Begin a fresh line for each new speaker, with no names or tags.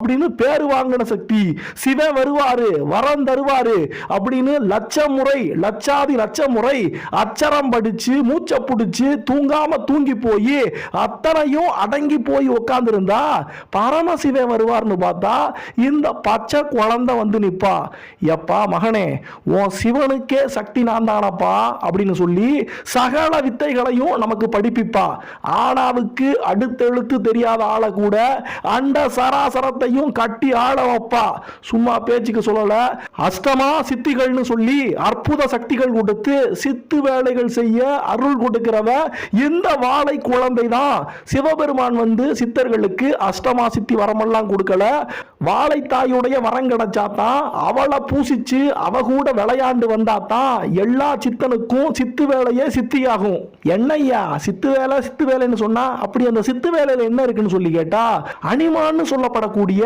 அப்படின்னு பேரு வாங்கின சக்தி. சிவன் வருவாரு, வரம் தருவாரு அப்படின்னு லட்சம் முறை, லட்சாதி லட்சம் முறை அச்சரம் படிச்சு மூச்சை பிடிச்சு தூங்காம தூங்கி போய் அத்தனையும் அடங்கி போய் உட்கார்ந்து இருந்தா பரமசிவன் வருவார்னு பார்த்தா இந்த பச்சை குழந்தை வந்து நிப்பா. எப்பா மகனே, உன் சிவனுக்கே சக்தி நான் தானப்பா அப்படின்னு சொல்லி சகல வித்தைகளையும் நமக்கு படிப்பிப்பா. ஆனாவுக்கு அடுத்தெழுத்து தெரியாத ஆளை கூட அண்ட சராசரத்தை கட்டி ஆள வைப்பா. சும்மா பேச்சுக்கு சொல்லல, அஷ்டமா சித்திகள்னு சொல்லி அற்புத சக்திகள் கொடுத்து சித்து வேலைகள் செய்ய அருள் கொடுக்கிறவ இந்த வாழை குழந்தை தான். சிவபெருமான் வந்து சித்தர்களுக்கு அஷ்டமா சித்தி வரமெல்லாம் கொடுக்கல. வாழை தாயுடைய வரம் கிடைச்சாதான், அவளை பூசிச்சு அவ கூட விளையாண்டு வந்தாதான் எல்லா சித்தனுக்கும் சித்து வேலையே சித்தியாகும். என்னையா சித்து வேலைன்னு சொன்னா, அப்படி அந்த சித்து வேலையில என்ன இருக்குன்னு சொல்லி கேட்டா, அனிமான்னு சொல்லப்படக்கூடிய